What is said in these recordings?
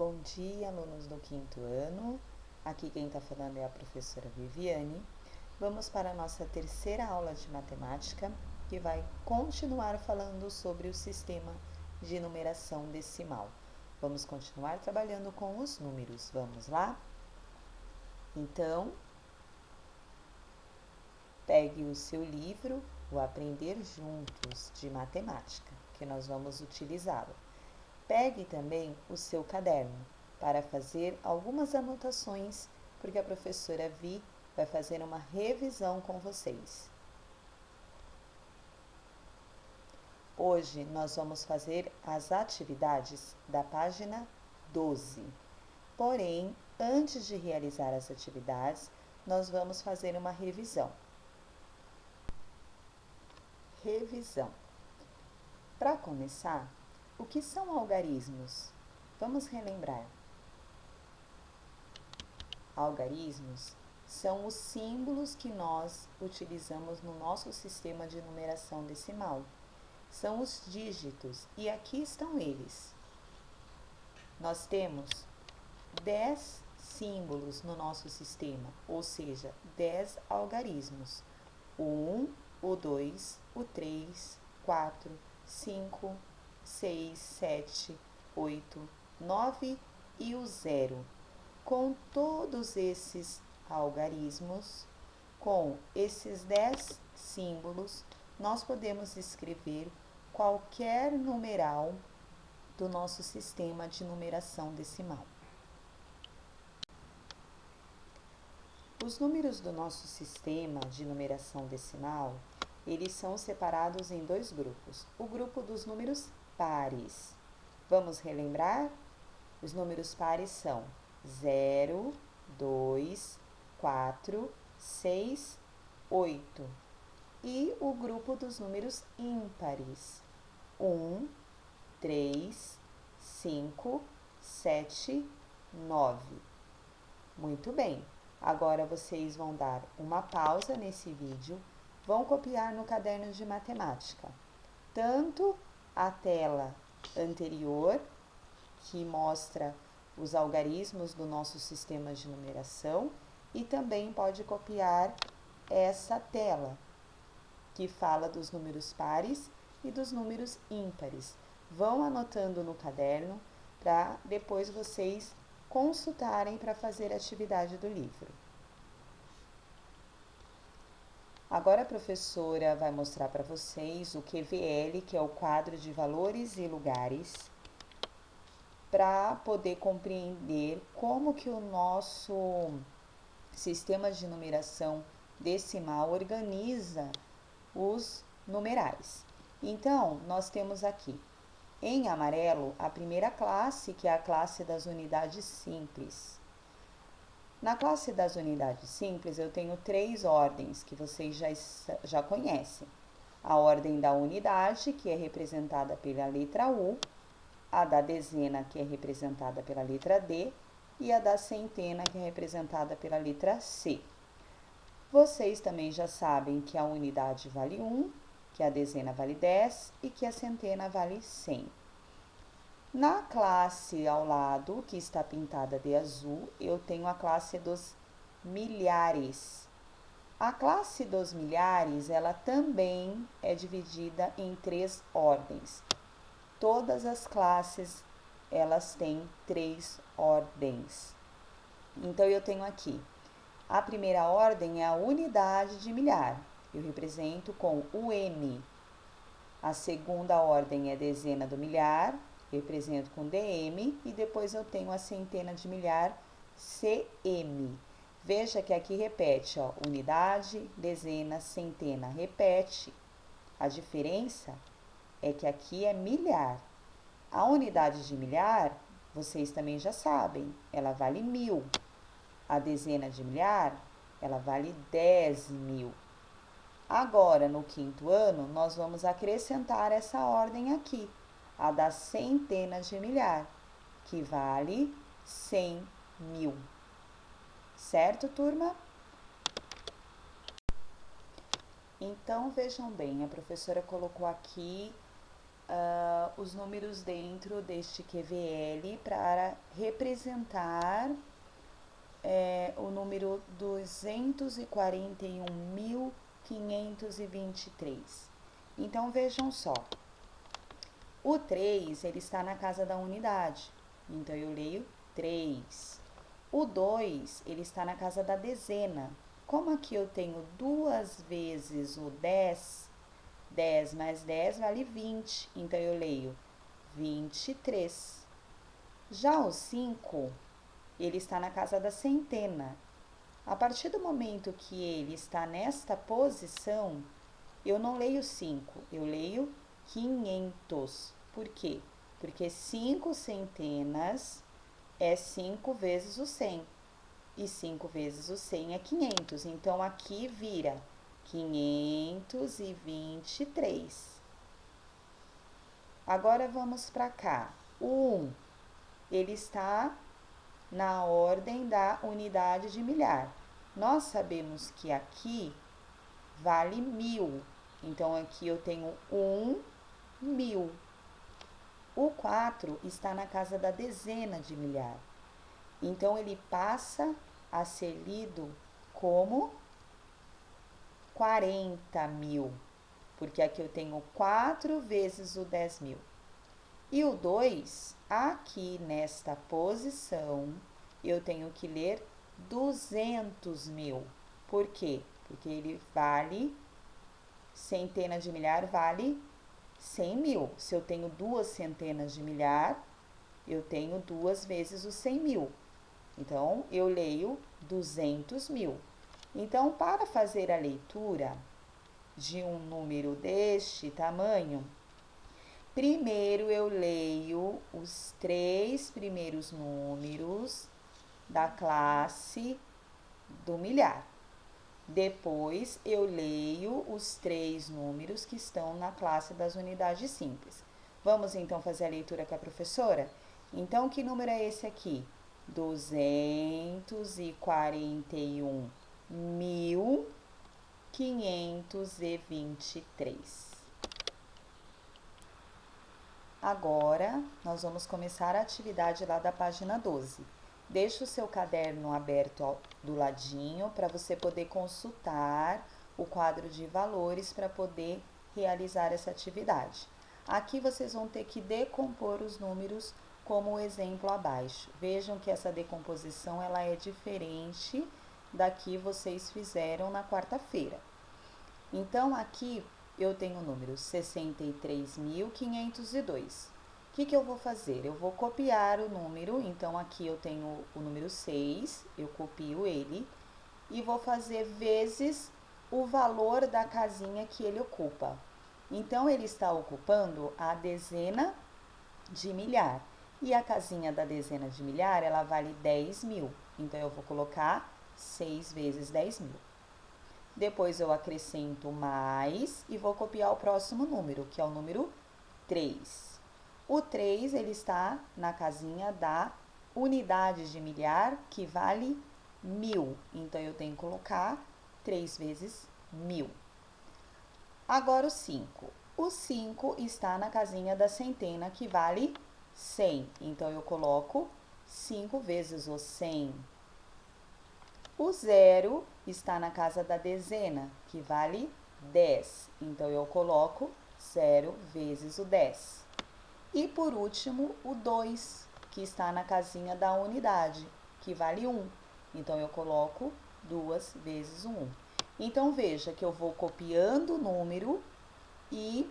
Bom dia, alunos do quinto ano. Aqui quem está falando é a professora Viviane. Vamos para a nossa terceira aula de matemática, que vai continuar falando sobre o sistema de numeração decimal. Vamos continuar trabalhando com os números. Vamos lá? Então, pegue o seu livro, o Aprender Juntos de Matemática, que nós vamos utilizá-lo. Pegue também o seu caderno para fazer algumas anotações, porque a professora Vi vai fazer uma revisão com vocês. Hoje nós vamos fazer as atividades da página 12. Porém, antes de realizar as atividades, nós vamos fazer uma revisão. Para começar, o que são algarismos? Vamos relembrar. Algarismos são os símbolos que nós utilizamos no nosso sistema de numeração decimal. São os dígitos e aqui estão eles. Nós temos 10 símbolos no nosso sistema, ou seja, 10 algarismos. O 1, o 2, o 3, 4, 5, 6, 7, 8, 9 e o 0. Com todos esses algarismos, com esses 10 símbolos, nós podemos escrever qualquer numeral do nosso sistema de numeração decimal. Os números do nosso sistema de numeração decimal, eles são separados em dois grupos. O grupo dos números pares. Vamos relembrar? Os números pares são 0, 2, 4, 6, 8. E o grupo dos números ímpares. 1, 3, 5, 7, 9. Muito bem. Agora vocês vão dar uma pausa nesse vídeo, vão copiar no caderno de matemática, tanto a tela anterior, que mostra os algarismos do nosso sistema de numeração, e também pode copiar essa tela, que fala dos números pares e dos números ímpares. Vão anotando no caderno para depois vocês consultarem para fazer a atividade do livro. Agora a professora vai mostrar para vocês o QVL, que é o quadro de valores e lugares, para poder compreender como que o nosso sistema de numeração decimal organiza os numerais. Então, nós temos aqui em amarelo a primeira classe, que é a classe das unidades simples. Na classe das unidades simples, eu tenho 3 ordens que vocês já conhecem. A ordem da unidade, que é representada pela letra U, a da dezena, que é representada pela letra D, e a da centena, que é representada pela letra C. Vocês também já sabem que a unidade vale 1, que a dezena vale 10 e que a centena vale 100. Na classe ao lado, que está pintada de azul, eu tenho a classe dos milhares. A classe dos milhares, ela também é dividida em 3 ordens. Todas as classes, elas têm 3 ordens. Então, eu tenho aqui, a primeira ordem é a unidade de milhar. Eu represento com o M. A segunda ordem é dezena do milhar, represento com DM, e depois eu tenho a centena de milhar, CM. Veja que aqui repete, ó, unidade, dezena, centena, repete. A diferença é que aqui é milhar. A unidade de milhar, vocês também já sabem, ela vale 1000. A dezena de milhar, ela vale 10.000. Agora, no quinto ano, nós vamos acrescentar essa ordem aqui, a da centena de milhar, que vale 100.000. Certo, turma? Então, vejam bem, a professora colocou aqui os números dentro deste QVL para representar o número 241.523. Então, vejam só. O 3, ele está na casa da unidade. Então, eu leio 3. O 2, ele está na casa da dezena. Como aqui eu tenho duas vezes o 10, 10 mais 10 vale 20. Então, eu leio 23. Já o 5, ele está na casa da centena. A partir do momento que ele está nesta posição, eu não leio 5, eu leio 500. Por quê? Porque 5 centenas é 5 vezes o 100. E 5 vezes o 100 é 500. Então, aqui vira 523. Agora, vamos para cá. O 1, ele está na ordem da unidade de milhar. Nós sabemos que aqui vale 1000. Então, aqui eu tenho 1000. O 4 está na casa da dezena de milhar. Então, ele passa a ser lido como 40.000, porque aqui eu tenho 4 vezes o 10.000. E o 2, aqui nesta posição, eu tenho que ler 200.000. Por quê? Porque ele vale, centena de milhar vale 100.000. Se eu tenho 2 centenas de milhar, eu tenho 2 vezes os 100.000. Então, eu leio 200.000. Então, para fazer a leitura de um número deste tamanho, primeiro eu leio os 3 primeiros números da classe do milhar. Depois eu leio os 3 números que estão na classe das unidades simples. Vamos então fazer a leitura com a professora? Então, que número é esse aqui? 241.523. Agora, nós vamos começar a atividade lá da página 12. Deixe o seu caderno aberto do ladinho para você poder consultar o quadro de valores para poder realizar essa atividade. Aqui vocês vão ter que decompor os números como o exemplo abaixo. Vejam que essa decomposição ela é diferente da que vocês fizeram na quarta-feira. Então, aqui eu tenho o número 63.502. O que eu vou fazer? Eu vou copiar o número, então aqui eu tenho o número 6, eu copio ele e vou fazer vezes o valor da casinha que ele ocupa. Então, ele está ocupando a dezena de milhar. E a casinha da dezena de milhar, ela vale 10.000. Então, eu vou colocar 6 vezes 10.000. Depois, eu acrescento mais e vou copiar o próximo número, que é o número 3. O 3, ele está na casinha da unidade de milhar, que vale 1.000. Então, eu tenho que colocar 3 vezes 1.000. Agora, o 5. O 5 está na casinha da centena, que vale 100. Então, eu coloco 5 vezes o 100. O 0 está na casa da dezena, que vale 10. Então, eu coloco 0 vezes o 10. E, por último, o 2, que está na casinha da unidade, que vale 1. Então, eu coloco 2 vezes o 1. Então, veja que eu vou copiando o número e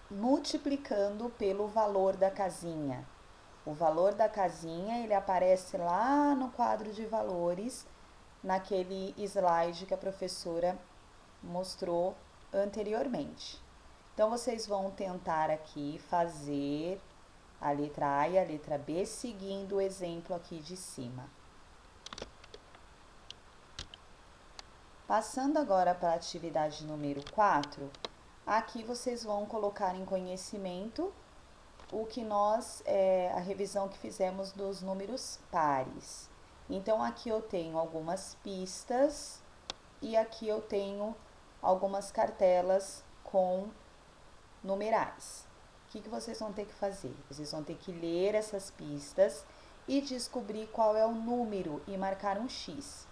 multiplicando pelo valor da casinha. O valor da casinha, ele aparece lá no quadro de valores, naquele slide que a professora mostrou anteriormente. Então, vocês vão tentar aqui fazer a letra A e a letra B, seguindo o exemplo aqui de cima. Passando agora para a atividade número 4, aqui vocês vão colocar em conhecimento o que a revisão que fizemos dos números pares. Então, aqui eu tenho algumas pistas e aqui eu tenho algumas cartelas com numerais. o que vocês vão ter que fazer? Vocês vão ter que ler essas pistas e descobrir qual é o número e marcar um X.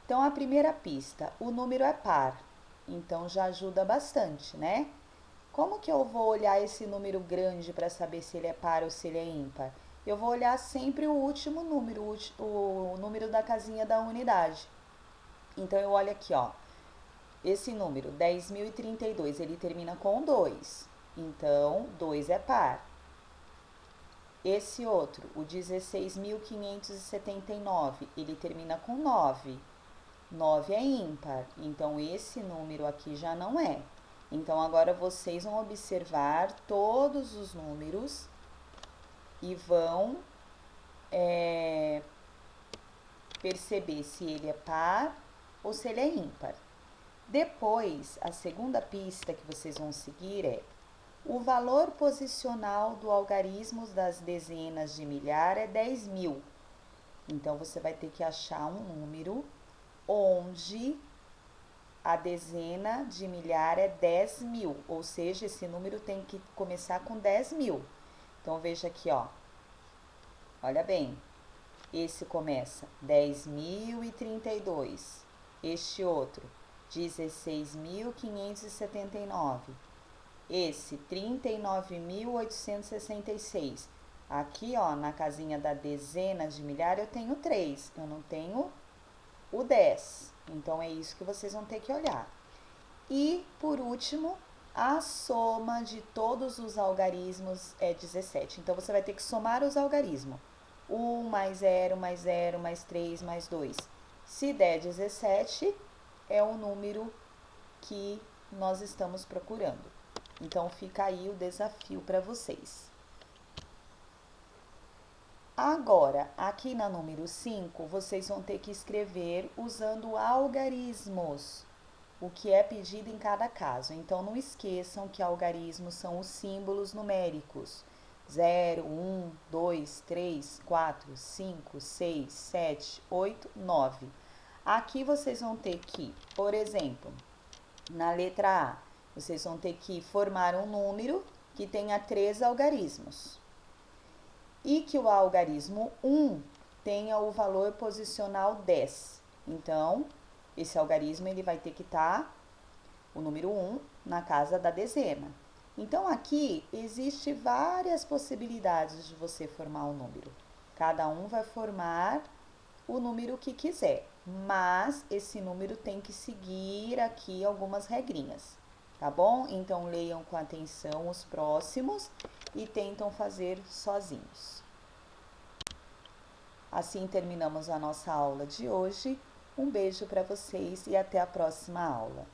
Então, a primeira pista, o número é par, então já ajuda bastante, né? Como que eu vou olhar esse número grande para saber se ele é par ou se ele é ímpar? Eu vou olhar sempre o último número, o número da casinha da unidade. Então, eu olho aqui, ó, esse número, 10.032, ele termina com 2. Então, 2 é par. Esse outro, o 16.579, ele termina com 9. 9 é ímpar, então esse número aqui já não é. Então, agora vocês vão observar todos os números e vão perceber se ele é par ou se ele é ímpar. Depois, a segunda pista que vocês vão seguir é o valor posicional do algarismo das dezenas de milhar é 10.000. Então, você vai ter que achar um número onde a dezena de milhar é 10.000, ou seja, esse número tem que começar com 10.000. Então, veja aqui, ó. Olha bem, esse começa 10.032, este outro 16.579, esse 39.866. Aqui, ó, na casinha da dezena de milhar eu tenho 3, eu não tenho o 10. Então, é isso que vocês vão ter que olhar. E, por último, a soma de todos os algarismos é 17. Então, você vai ter que somar os algarismos. 1 mais 0, mais 0, mais 3, mais 2. Se der 17, é o número que nós estamos procurando. Então, fica aí o desafio para vocês. Agora, aqui na número 5, vocês vão ter que escrever usando algarismos, o que é pedido em cada caso. Então, não esqueçam que algarismos são os símbolos numéricos. 0, 1, 2, 3, 4, 5, 6, 7, 8, 9. Aqui vocês vão ter que, por exemplo, na letra A, vocês vão ter que formar um número que tenha 3 algarismos. E que o algarismo 1 tenha o valor posicional 10. Então, esse algarismo ele vai ter que estar, o número 1, na casa da dezena. Então, aqui existe várias possibilidades de você formar um número. Cada um vai formar o número que quiser, mas esse número tem que seguir aqui algumas regrinhas, tá bom? Então, leiam com atenção os próximos e tentam fazer sozinhos. Assim terminamos a nossa aula de hoje. Um beijo para vocês e até a próxima aula.